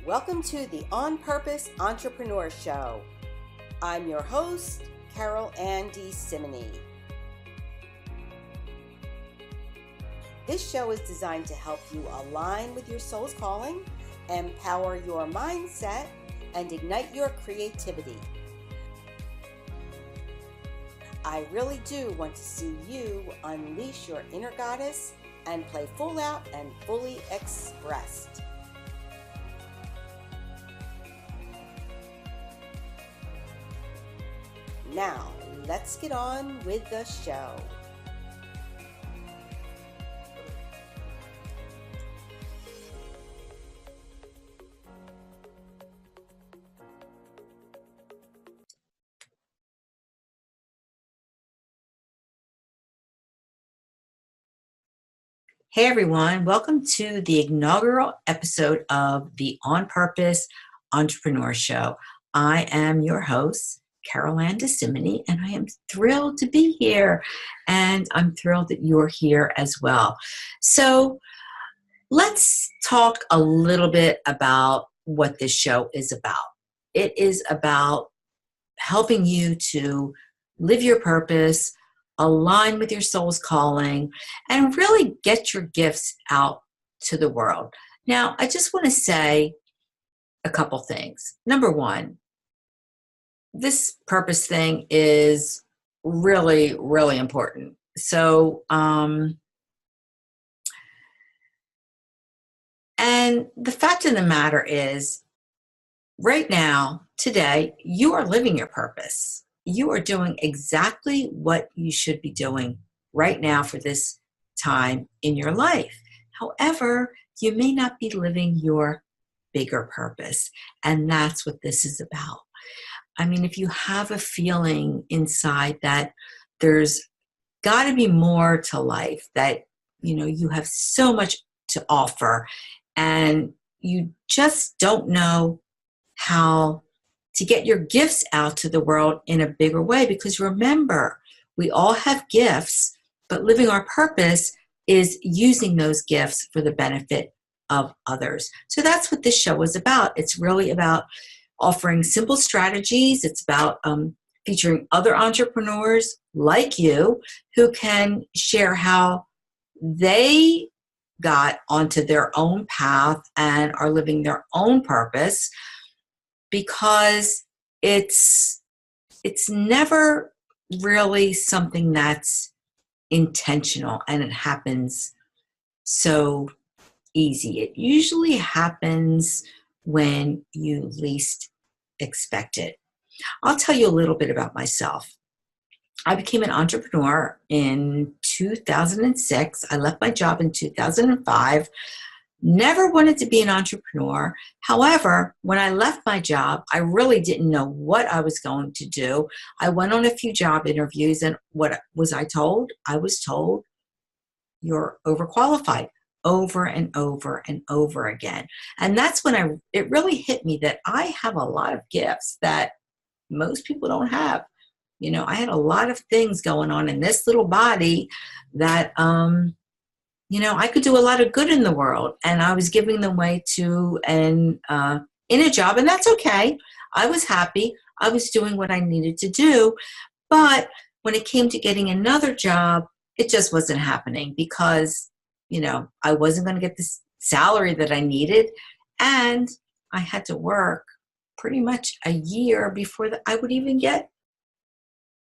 Welcome to the On Purpose Entrepreneur Show. I'm your host, Carol Ann DeSimine. This show is designed to help you align with your soul's calling, empower your mindset, and ignite your creativity. I really do want to see you unleash your inner goddess and play full out and fully expressed. Now, let's get on with the show. Hey everyone, welcome to the inaugural episode of the On Purpose Entrepreneur Show. I am your host, Carol Ann DeSimine, and I am thrilled to be here, and I'm thrilled that you're here as well. So let's talk a little bit about what this show is about. It is about helping you to live your purpose, align with your soul's calling, and really get your gifts out to the world. Now, I just want to say a couple things. Number one, this purpose thing is really, really important. So, and the fact of the matter is, right now, today, you are living your purpose. You are doing exactly what you should be doing right now for this time in your life. However, you may not be living your bigger purpose, and that's what this is about. I mean, if you have a feeling inside that there's got to be more to life, that, you know, you have so much to offer, and you just don't know how to get your gifts out to the world in a bigger way. Because remember, we all have gifts, but living our purpose is using those gifts for the benefit of others. So that's what this show is about. It's really about offering simple strategies. It's about featuring other entrepreneurs like you who can share how they got onto their own path and are living their own purpose, because it's never really something that's intentional and it happens so easy. It usually happens when you least expect it. I'll tell you a little bit about myself. I became an entrepreneur in 2006. I left my job in 2005. Never wanted to be an entrepreneur. However, when I left my job, I really didn't know what I was going to do. I went on a few job interviews, and what was I told? I was told, you're overqualified, over and over and over again. And that's when it really hit me that I have a lot of gifts that most people don't have. You know, I had a lot of things going on in this little body that, you know, I could do a lot of good in the world, and I was giving them away to in a job, and that's okay. I was happy. I was doing what I needed to do. But when it came to getting another job, it just wasn't happening because, you know, I wasn't going to get the salary that I needed, and I had to work pretty much a year before I would even get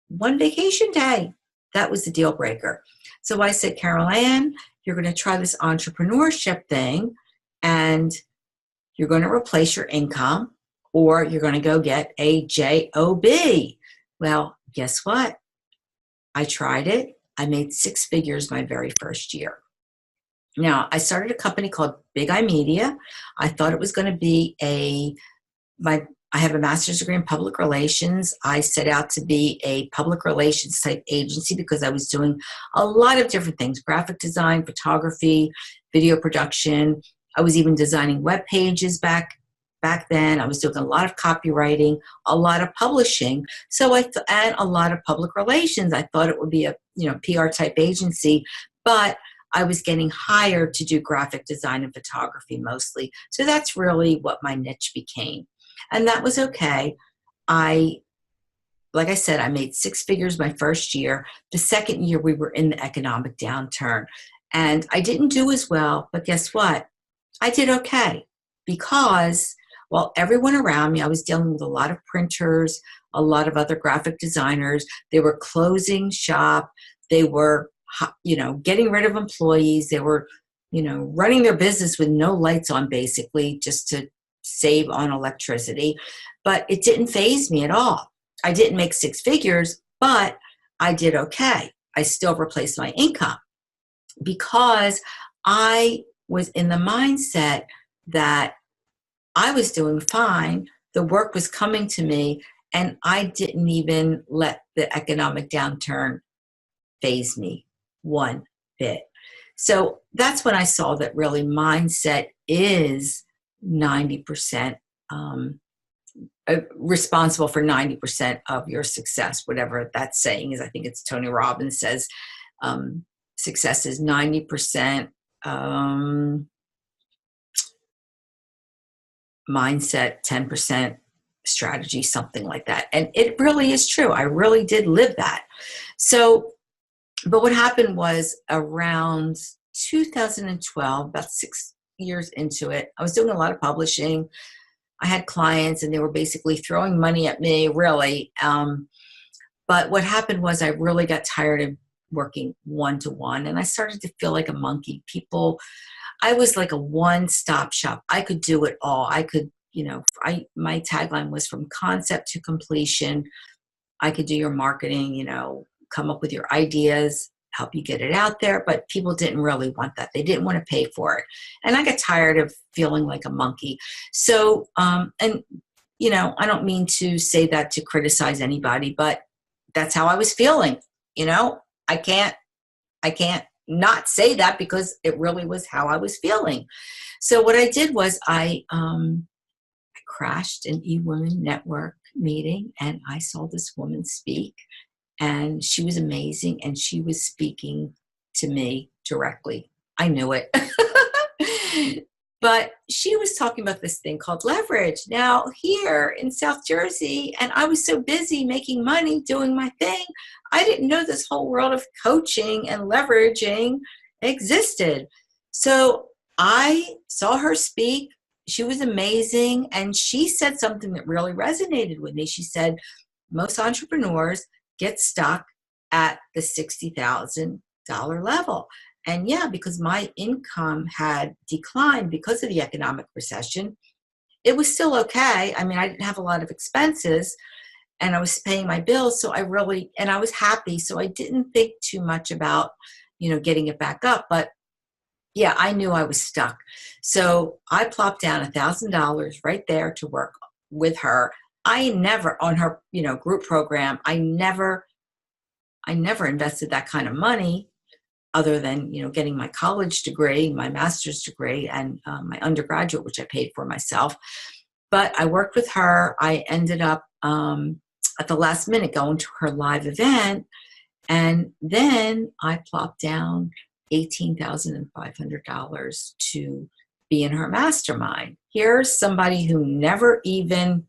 one vacation day. That was the deal breaker. So I said, Carol Ann, you're going to try this entrepreneurship thing, and you're going to replace your income, or you're going to go get a job. Well, guess what? I tried it. I made 6 figures my very first year. Now, I started a company called Big Eye Media. I thought it was going to be I have a master's degree in public relations. I set out to be a public relations type agency because I was doing a lot of different things: graphic design, photography, video production. I was even designing web pages back then. I was doing a lot of copywriting, a lot of publishing. And a lot of public relations. I thought it would be a PR type agency, but I was getting hired to do graphic design and photography mostly. So that's really what my niche became. And that was okay. Like I said, I made six figures my first year. The second year, we were in the economic downturn. And I didn't do as well, but guess what? I did okay because, well, everyone around me, I was dealing with a lot of printers, a lot of other graphic designers. They were closing shop. They were, getting rid of employees. They were, running their business with no lights on, basically, just to save on electricity. But it didn't faze me at all. I didn't make six figures, but I did okay. I still replaced my income because I was in the mindset that I was doing fine. The work was coming to me, and I didn't even let the economic downturn faze me one bit. So that's when I saw that really mindset is 90% responsible for 90% of your success, whatever that saying is. I think it's Tony Robbins says success is 90% mindset, 10% strategy, something like that. And it really is true. I really did live that. So, but what happened was around 2012, about 6 years into it, I was doing a lot of publishing. I had clients and they were basically throwing money at me, really. But what happened was I really got tired of working one-to-one, and I started to feel like a monkey. I was like a one-stop shop. I could do it all. I could, my tagline was from concept to completion. I could do your marketing, come up with your ideas, help you get it out there, but people didn't really want that. They didn't want to pay for it. And I got tired of feeling like a monkey. So, I don't mean to say that to criticize anybody, but that's how I was feeling. I can't not say that because it really was how I was feeling. So what I did was I crashed an eWomen Network meeting, and I saw this woman speak. And she was amazing, and she was speaking to me directly. I knew it. But she was talking about this thing called leverage. Now, here in South Jersey, and I was so busy making money doing my thing, I didn't know this whole world of coaching and leveraging existed. So I saw her speak. She was amazing, and she said something that really resonated with me. She said, most entrepreneurs get stuck at the $60,000 level. And yeah, because my income had declined because of the economic recession, it was still okay. I mean, I didn't have a lot of expenses and I was paying my bills. So I was happy. So I didn't think too much about, getting it back up. But yeah, I knew I was stuck. So I plopped down $1,000 right there to work with her. I never, on her, group program, I never invested that kind of money other than, getting my college degree, my master's degree, and my undergraduate, which I paid for myself. But I worked with her. I ended up at the last minute going to her live event. And then I plopped down $18,500 to be in her mastermind. Here's somebody who never even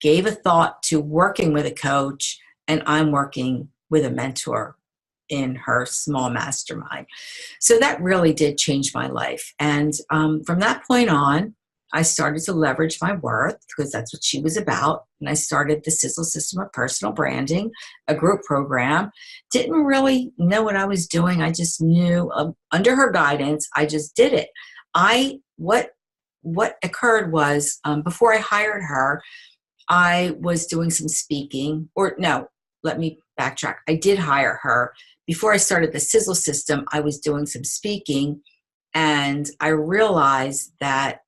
gave a thought to working with a coach, and I'm working with a mentor in her small mastermind. So that really did change my life. And from that point on, I started to leverage my worth because that's what she was about. And I started the Sizzle System of Personal Branding, a group program. Didn't really know what I was doing. I just knew under her guidance, I just did it. What occurred was before I hired her, I was doing some speaking, or no, let me backtrack. I did hire her. Before I started the Sizzle System, I was doing some speaking, and I realized that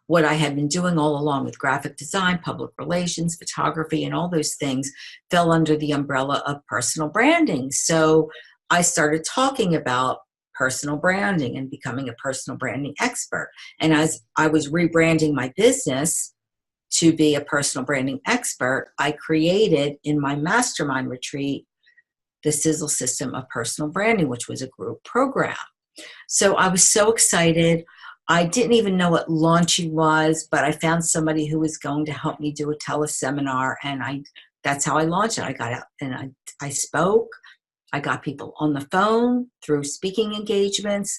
what I had been doing all along with graphic design, public relations, photography, and all those things fell under the umbrella of personal branding. So I started talking about personal branding and becoming a personal branding expert. And as I was rebranding my business to be a personal branding expert, I created in my mastermind retreat the Sizzle System of Personal Branding, which was a group program. So I was so excited. I didn't even know what launching was, but I found somebody who was going to help me do a teleseminar, and that's how I launched it. I got out and I spoke. I got people on the phone through speaking engagements,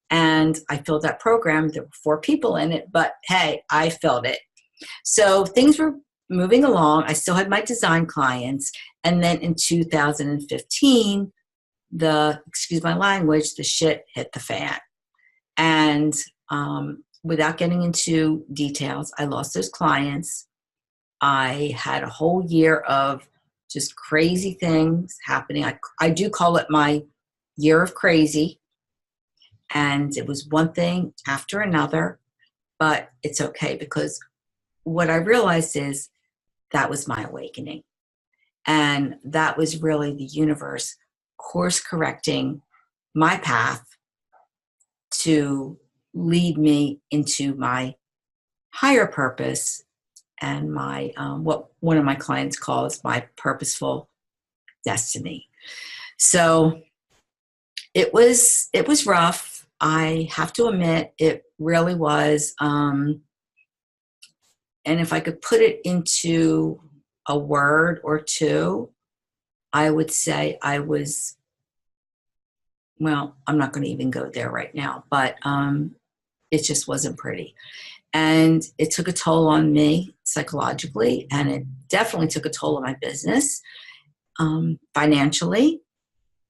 and I filled that program. There were 4 people in it, but hey, I filled it. So things were moving along. I still had my design clients, and then in 2015, excuse my language, the shit hit the fan. And without getting into details, I lost those clients. I had a whole year of just crazy things happening. I do call it my year of crazy. And it was one thing after another, but it's okay, because what I realized is that was my awakening. And that was really the universe course correcting my path to lead me into my higher purpose and my what one of my clients calls my purposeful destiny. So it was rough. I have to admit, it really was. And if I could put it into a word or two, I would say I was, well, I'm not going to even go there right now, but it just wasn't pretty. And it took a toll on me psychologically, and it definitely took a toll on my business financially,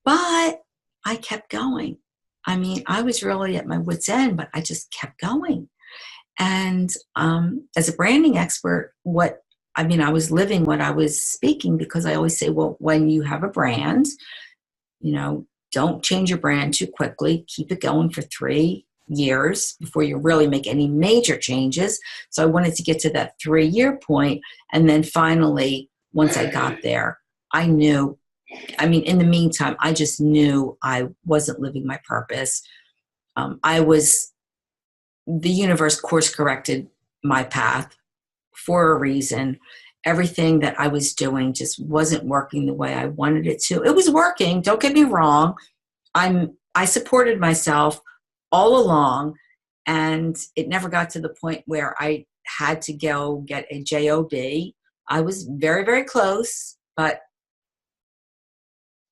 but I kept going. I mean, I was really at my wit's end, but I just kept going. And as a branding expert, I was living what I was speaking, because I always say, well, when you have a brand, don't change your brand too quickly. Keep it going for 3 years before you really make any major changes. So I wanted to get to that 3-year point. And then finally, once I got there, I knew, in the meantime, I just knew I wasn't living my purpose. The universe course corrected my path for a reason. Everything that I was doing just wasn't working the way I wanted it to. It was working, don't get me wrong. I supported myself all along, and it never got to the point where I had to go get a job. I was very, very close, but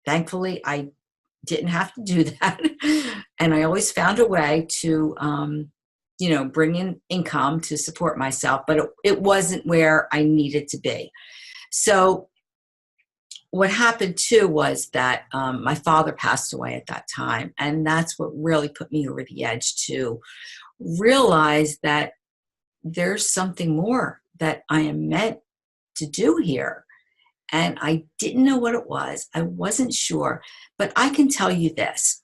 thankfully I didn't have to do that. And I always found a way to bring in income to support myself, but it wasn't where I needed to be. So what happened too was that my father passed away at that time. And that's what really put me over the edge to realize that there's something more that I am meant to do here. And I didn't know what it was. I wasn't sure, but I can tell you this.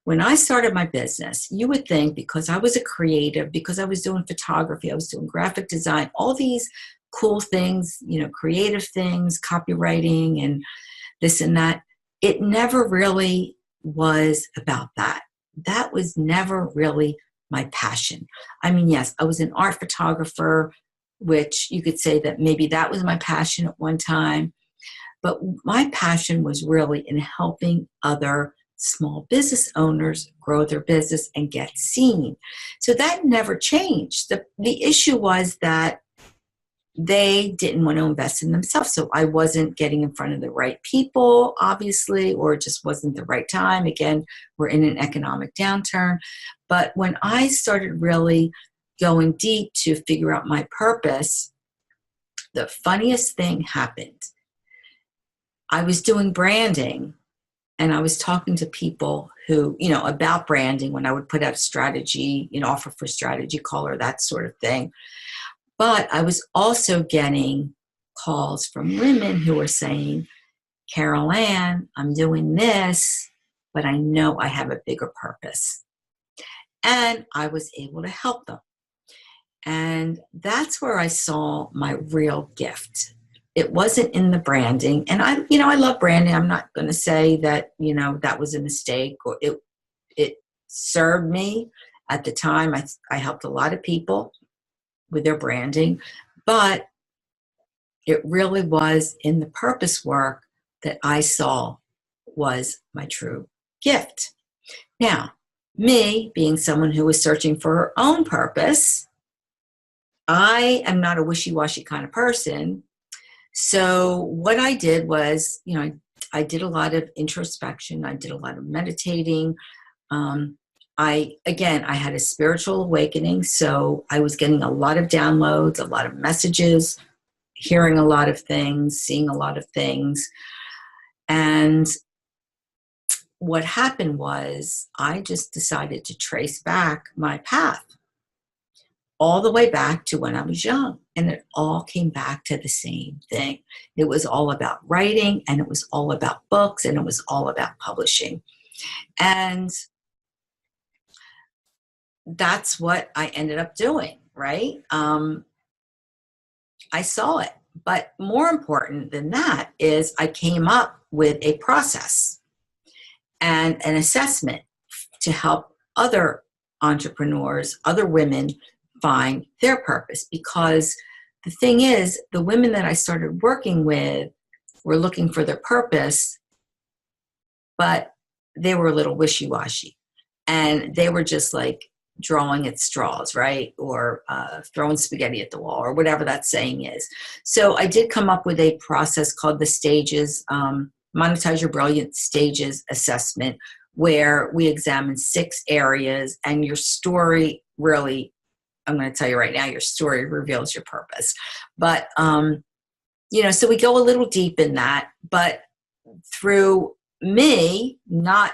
When I started my business, you would think, because I was a creative, because I was doing photography, I was doing graphic design, all these cool things, creative things, copywriting and this and that, it never really was about that. That was never really my passion. Yes, I was an art photographer, which you could say that maybe that was my passion at one time. But my passion was really in helping other small business owners grow their business and get seen. So that never changed. The issue was that they didn't want to invest in themselves. So I wasn't getting in front of the right people, obviously, or it just wasn't the right time. Again, we're in an economic downturn. But when I started really going deep to figure out my purpose, the funniest thing happened. I was doing branding, and I was talking to people who, about branding, when I would put out a strategy, offer for strategy caller, that sort of thing. But I was also getting calls from women who were saying, Carol Ann, I'm doing this, but I know I have a bigger purpose. And I was able to help them. And that's where I saw my real gift. It wasn't in the branding. And I love branding. I'm not going to say that, that was a mistake, or it served me at the time. I helped a lot of people with their branding, but it really was in the purpose work that I saw was my true gift. Now, me being someone who was searching for her own purpose, I am not a wishy-washy kind of person. So what I did was, I did a lot of introspection. I did a lot of meditating. I had a spiritual awakening. So I was getting a lot of downloads, a lot of messages, hearing a lot of things, seeing a lot of things. And what happened was I just decided to trace back my path all the way back to when I was young. And it all came back to the same thing. It was all about writing, and it was all about books, and it was all about publishing. And that's what I ended up doing, right? I saw it. But more important than that is I came up with a process and an assessment to help other entrepreneurs, other women find their purpose. Because the thing is, the women that I started working with were looking for their purpose, but they were a little wishy-washy. And they were just like drawing at straws, right? Or throwing spaghetti at the wall, or whatever that saying is. So I did come up with a process called the Stages, Monetize Your Brilliant Stages Assessment, where we examine 6 areas, and your story really, I'm going to tell you right now, your story reveals your purpose. But, so we go a little deep in that, but through me not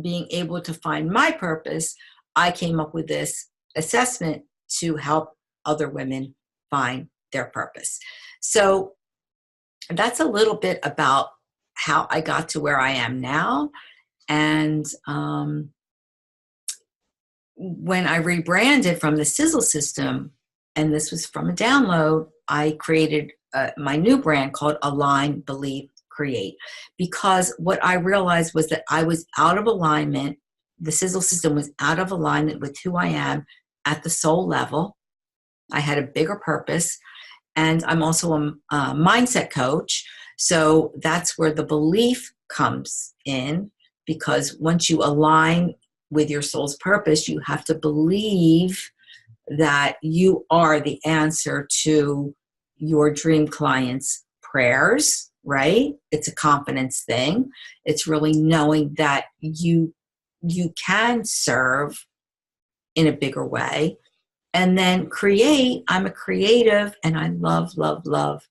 being able to find my purpose, I came up with this assessment to help other women find their purpose. So that's a little bit about how I got to where I am now. And when I rebranded from the Sizzle System, and this was from a download, I created my new brand called Align, Believe, Create. Because what I realized was that I was out of alignment. The Sizzle System was out of alignment with who I am at the soul level. I had a bigger purpose. And I'm also a mindset coach. So that's where the belief comes in, because once you align with your soul's purpose, you have to believe that you are the answer to your dream client's prayers, right? It's a confidence thing. It's really knowing that you can serve in a bigger way. And then create, I'm a creative, and I love, love, love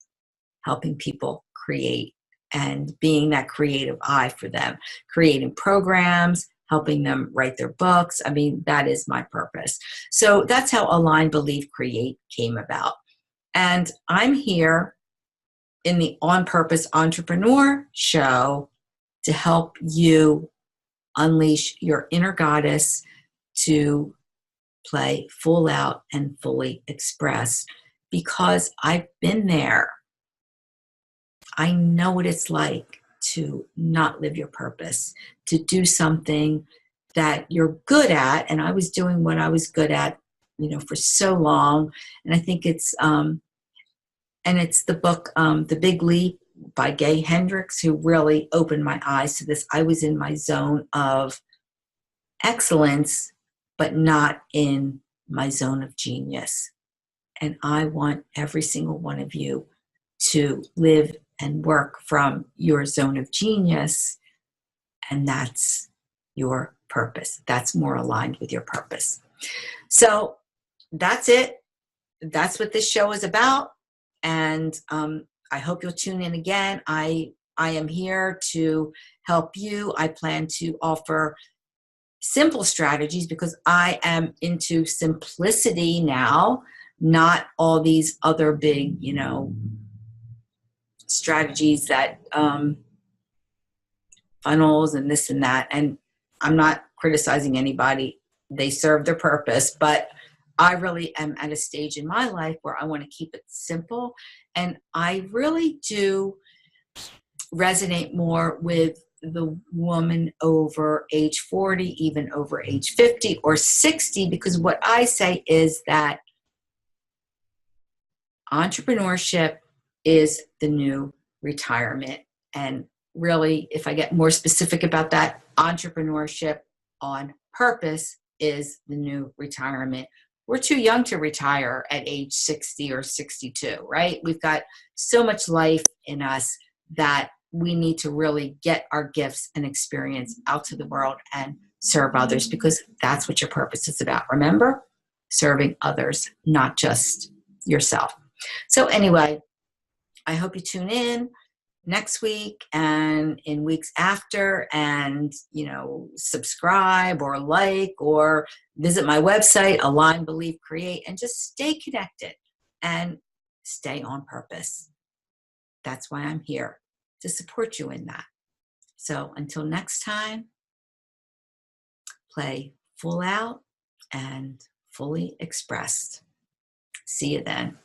helping people create and being that creative eye for them, creating programs, helping them write their books. I mean, that is my purpose. So that's how Align, Believe, Create came about. And I'm here in the On Purpose Entrepreneur Show to help you unleash your inner goddess to play full out and fully express, because I've been there. I know what it's like to not live your purpose, to do something that you're good at. And I was doing what I was good at, for so long. And I think it's the book, The Big Leap by Gay Hendricks, who really opened my eyes to this. I was in my zone of excellence, but not in my zone of genius. And I want every single one of you to live and work from your zone of genius. And that's your purpose. That's more aligned with your purpose. So that's it. That's what this show is about. And I hope you'll tune in again. I am here to help you. I plan to offer simple strategies, because I am into simplicity now, not all these other big, strategies that funnels and this and that. And I'm not criticizing anybody. They serve their purpose, but I really am at a stage in my life where I want to keep it simple. And I really do resonate more with the woman over age 40, even over age 50 or 60, because what I say is that entrepreneurship is the new retirement. And really, if I get more specific about that, entrepreneurship on purpose is the new retirement. We're too young to retire at age 60 or 62, right? We've got so much life in us that we need to really get our gifts and experience out to the world and serve others, because that's what your purpose is about. Remember, serving others, not just yourself. So anyway, I hope you tune in next week and in weeks after, and subscribe or like or visit my website, Align, Believe, Create, and just stay connected and stay on purpose. That's why I'm here, to support you in that. So until next time, play full out and fully expressed. See you then.